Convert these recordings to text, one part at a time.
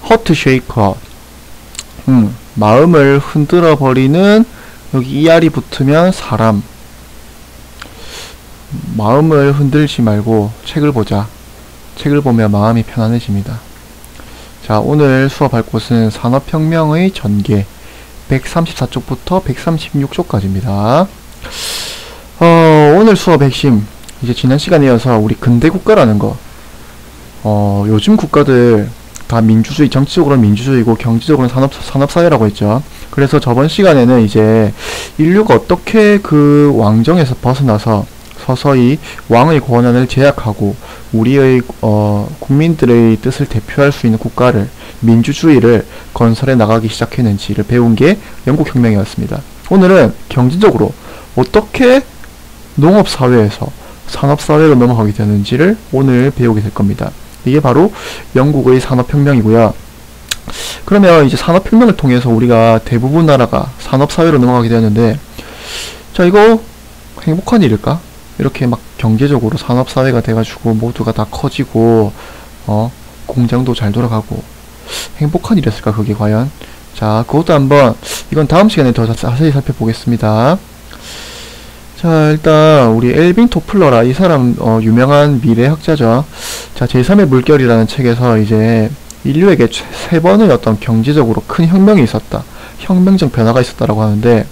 허트 쉐이커. 마음을 흔들어 버리는, 여기 ER이 붙으면 사람. 마음을 흔들지 말고 책을 보자. 책을 보면 마음이 편안해집니다. 자, 오늘 수업할 곳은 산업혁명의 전개 134쪽부터 136쪽까지입니다. 오늘 수업 핵심, 이제 지난 시간에 이어서 우리 근대 국가라는 거, 요즘 국가들 다 민주주의, 정치적으로는 민주주의고 경제적으로는 산업사회라고 했죠. 그래서 저번 시간에는 이제 인류가 어떻게 그 왕정에서 벗어나서 서서히 왕의 권한을 제약하고 우리의 국민들의 뜻을 대표할 수 있는 국가를, 민주주의를 건설해 나가기 시작했는지를 배운 게 영국혁명이었습니다. 오늘은 경제적으로 어떻게 농업사회에서 산업사회로 넘어가게 되는지를 오늘 배우게 될 겁니다. 이게 바로 영국의 산업혁명이고요. 그러면 이제 산업혁명을 통해서 우리가 대부분 나라가 산업사회로 넘어가게 되었는데, 자, 이거 행복한 일일까? 이렇게 막 경제적으로 산업사회가 돼가지고 모두가 다 커지고 공장도 잘 돌아가고 행복한 일이었을까 그게 과연? 자, 그것도 한번, 이건 다음 시간에 더 자세히 살펴보겠습니다. 자, 일단 우리 엘빈 토플러라, 이 사람 유명한 미래학자죠. 자, 제3의 물결이라는 책에서 이제 인류에게 세 번의 어떤 경제적으로 큰 혁명이 있었다, 혁명적 변화가 있었다라고 하는데,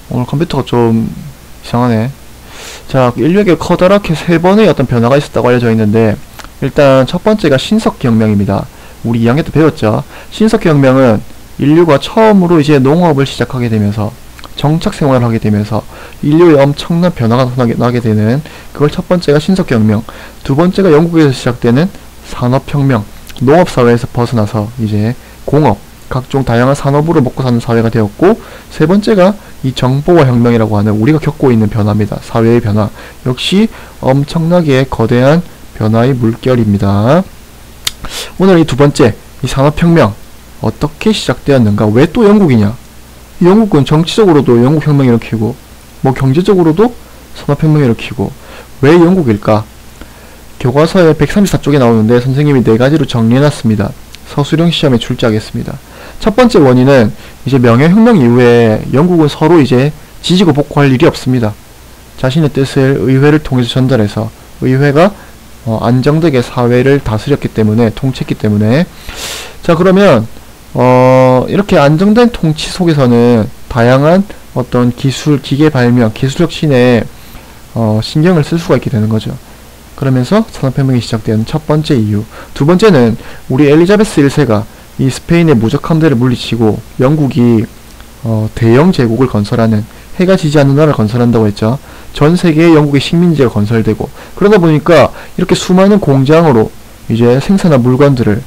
오늘 컴퓨터가 좀 이상하네. 자, 인류에게 커다랗게 세 번의 어떤 변화가 있었다고 알려져 있는데, 일단 첫 번째가 신석기혁명입니다. 우리 2학년 때 배웠죠. 신석기혁명은 인류가 처음으로 이제 농업을 시작하게 되면서 정착생활을 하게 되면서 인류에 엄청난 변화가 나게 되는, 그걸 첫 번째가 신석기혁명. 두 번째가 영국에서 시작되는 산업혁명, 농업사회에서 벗어나서 이제 공업, 각종 다양한 산업으로 먹고 사는 사회가 되었고, 세 번째가 이 정보화 혁명이라고 하는 우리가 겪고 있는 변화입니다. 사회의 변화. 역시 엄청나게 거대한 변화의 물결입니다. 오늘 이 두 번째, 이 산업혁명 어떻게 시작되었는가? 왜 또 영국이냐? 영국은 정치적으로도 영국혁명을 일으키고 뭐 경제적으로도 산업혁명을 일으키고, 왜 영국일까? 교과서에 134쪽에 나오는데 선생님이 4가지로 정리해놨습니다. 서술형 시험에 출제하겠습니다. 첫 번째 원인은 이제 명예혁명 이후에 영국은 서로 이제 지지고 복구할 일이 없습니다. 자신의 뜻을 의회를 통해서 전달해서 의회가 안정되게 사회를 다스렸기 때문에, 통치했기 때문에. 자, 그러면 이렇게 안정된 통치 속에서는 다양한 어떤 기술, 기계 발명, 기술 혁신에 신경을 쓸 수가 있게 되는 거죠. 그러면서 산업혁명이 시작된 첫 번째 이유. 두 번째는 우리 엘리자베스 1세가 이 스페인의 무적 함대를 물리치고 영국이 대영 제국을 건설하는, 해가 지지 않는 나라를 건설한다고 했죠. 전 세계에 영국의 식민지가 건설되고, 그러다 보니까 이렇게 수많은 공장으로 이제 생산한 물건들을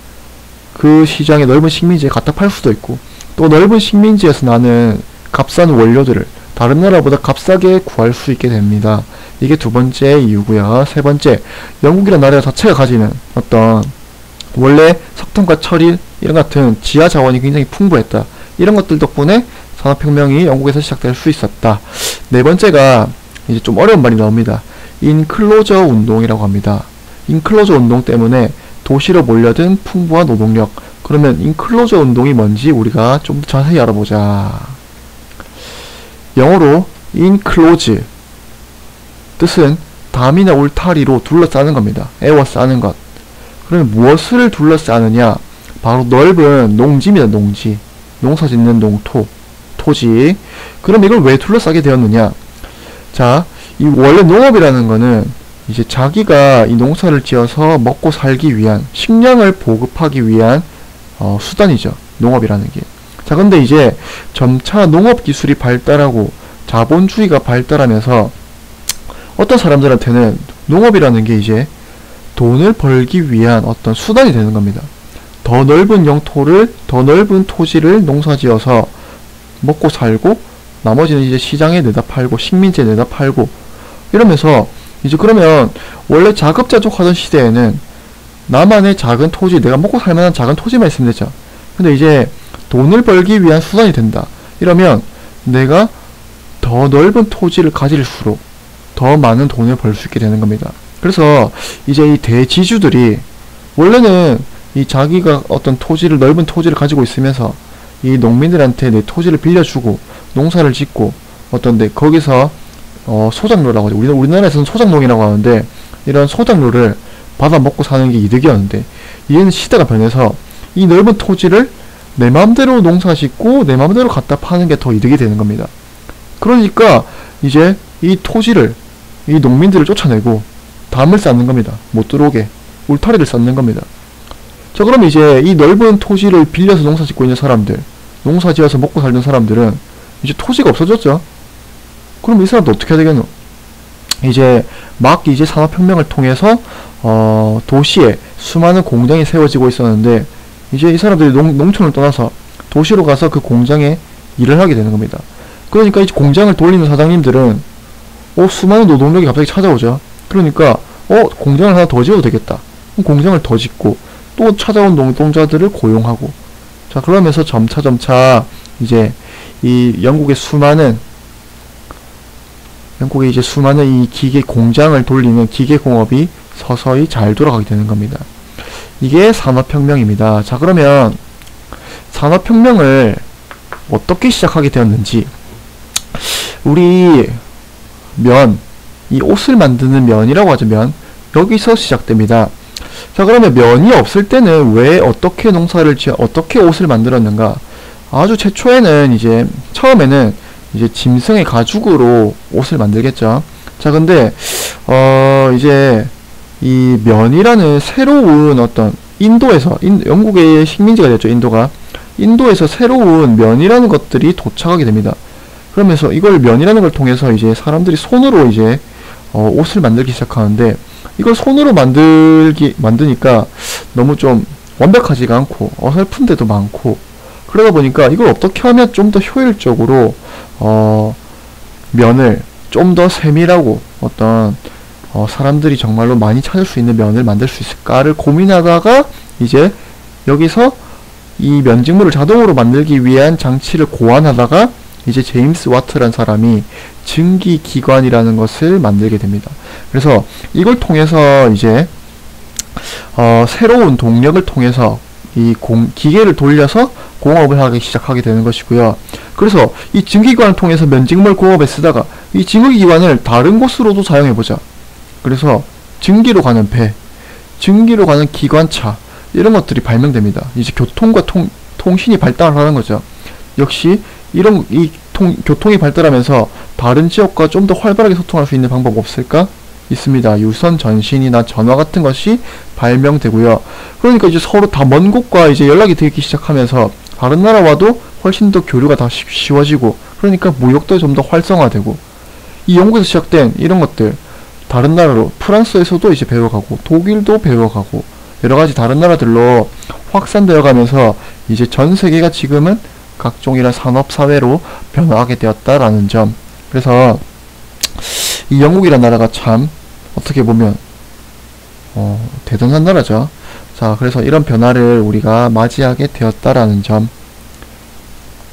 그 시장의 넓은 식민지에 갖다 팔 수도 있고, 또 넓은 식민지에서 나는 값싼 원료들을 다른 나라보다 값싸게 구할 수 있게 됩니다. 이게 두 번째 이유고요. 세 번째, 영국이라는 나라 자체가 가지는 어떤, 원래 석탄과 철인 이런 같은 지하 자원이 굉장히 풍부했다. 이런 것들 덕분에 산업혁명이 영국에서 시작될 수 있었다. 네 번째가 이제 좀 어려운 말이 나옵니다. 인클로저 운동이라고 합니다. 인클로저 운동 때문에 도시로 몰려든 풍부한 노동력. 그러면 인클로저 운동이 뭔지 우리가 좀 더 자세히 알아보자. 영어로 enclose, 뜻은 담이나 울타리로 둘러싸는 겁니다. 에워싸는 것. 그러면 무엇을 둘러싸느냐? 바로 넓은 농지입니다. 농지. 농사 짓는 농토, 토지. 그럼 이걸 왜 둘러싸게 되었느냐? 자, 이 원래 농업이라는 거는 이제 자기가 이 농사를 지어서 먹고 살기 위한, 식량을 보급하기 위한 수단이죠. 농업이라는 게. 자, 근데 이제 점차 농업 기술이 발달하고 자본주의가 발달하면서 어떤 사람들한테는 농업이라는 게 이제 돈을 벌기 위한 어떤 수단이 되는 겁니다. 더 넓은 영토를, 더 넓은 토지를 농사지어서 먹고 살고, 나머지는 이제 시장에 내다 팔고, 식민지에 내다 팔고, 이러면서 이제 그러면 원래 자급자족 하던 시대에는 나만의 작은 토지, 내가 먹고 살만한 작은 토지만 있으면 되죠. 근데 이제 돈을 벌기 위한 수단이 된다. 이러면 내가 더 넓은 토지를 가질수록 더 많은 돈을 벌 수 있게 되는 겁니다. 그래서 이제 이 대지주들이 원래는 이 자기가 어떤 토지를, 넓은 토지를 가지고 있으면서 이 농민들한테 내 토지를 빌려주고 농사를 짓고 어떤데 거기서 소작료라고 하죠. 우리나라에서는 소작농이라고 하는데 이런 소작료를 받아 먹고 사는 게 이득이었는데 이제는 시대가 변해서 이 넓은 토지를 내 마음대로 농사 짓고 내 마음대로 갖다 파는 게 더 이득이 되는 겁니다. 그러니까 이제 이 토지를, 이 농민들을 쫓아내고 담을 쌓는 겁니다. 못 들어오게 울타리를 쌓는 겁니다. 자, 그럼 이제 이 넓은 토지를 빌려서 농사 짓고 있는 사람들, 농사 지어서 먹고 살던 사람들은 이제 토지가 없어졌죠. 그럼 이 사람도 어떻게 해야 되겠노? 이제 산업혁명을 통해서 도시에 수많은 공장이 세워지고 있었는데 이제 이 사람들이 농촌을 떠나서 도시로 가서 그 공장에 일을 하게 되는 겁니다. 그러니까 이 공장을 돌리는 사장님들은 수많은 노동력이 갑자기 찾아오죠. 그러니까 공장을 하나 더 지어도 되겠다. 공장을 더 짓고 또 찾아온 노동자들을 고용하고, 자, 그러면서 점차 이제 이 영국의 이제 수많은 이 기계 공장을 돌리는 기계 공업이 서서히 잘 돌아가게 되는 겁니다. 이게 산업혁명입니다. 자, 그러면 산업혁명을 어떻게 시작하게 되었는지, 우리 이 옷을 만드는 면이라고 하죠. 여기서 시작됩니다. 자, 그러면 면이 없을 때는 왜 어떻게 어떻게 옷을 만들었는가? 아주 최초에는 처음에는 짐승의 가죽으로 옷을 만들겠죠. 자, 근데 이제 이 면이라는 새로운 어떤 영국의 식민지가 됐죠. 인도에서 새로운 면이라는 것들이 도착하게 됩니다. 그러면서 이걸 면이라는 걸 통해서 이제 사람들이 손으로 옷을 만들기 시작하는데, 이걸 손으로 만드니까 너무 좀 완벽하지가 않고 어설픈 데도 많고, 그러다 보니까 이걸 어떻게 하면 좀 더 효율적으로 면을 좀 더 세밀하고 사람들이 정말로 많이 찾을 수 있는 면을 만들 수 있을까를 고민하다가 이제 여기서 이 면직물을 자동으로 만들기 위한 장치를 고안하다가 이제 제임스 와트라는 사람이 증기기관이라는 것을 만들게 됩니다. 그래서 이걸 통해서 이제 새로운 동력을 통해서 이 기계를 돌려서 공업을 하기 시작하게 되는 것이고요. 그래서 이 증기기관을 통해서 면직물 공업에 쓰다가 이 증기기관을 다른 곳으로도 사용해보자. 그래서 증기로 가는 배, 증기로 가는 기관차, 이런 것들이 발명됩니다. 이제 교통과 통신이 발달하는 거죠. 역시 교통이 발달하면서 다른 지역과 좀 더 활발하게 소통할 수 있는 방법 없을까? 있습니다. 유선 전신이나 전화 같은 것이 발명되고요. 그러니까 이제 서로 다 먼 곳과 이제 연락이 되기 시작하면서 다른 나라와도 훨씬 더 교류가 더 쉬워지고, 그러니까 무역도 좀 더 활성화되고, 이 영국에서 시작된 이런 것들 다른 나라로, 프랑스에서도 이제 배워가고 독일도 배워가고 여러 가지 다른 나라들로 확산되어 가면서 이제 전 세계가 지금은 각종이란 산업사회로 변화하게 되었다라는 점. 그래서 이 영국이란 나라가 참 어떻게 보면 대단한 나라죠. 자, 그래서 이런 변화를 우리가 맞이하게 되었다라는 점,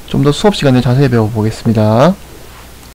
좀 더 수업 시간에 자세히 배워보겠습니다.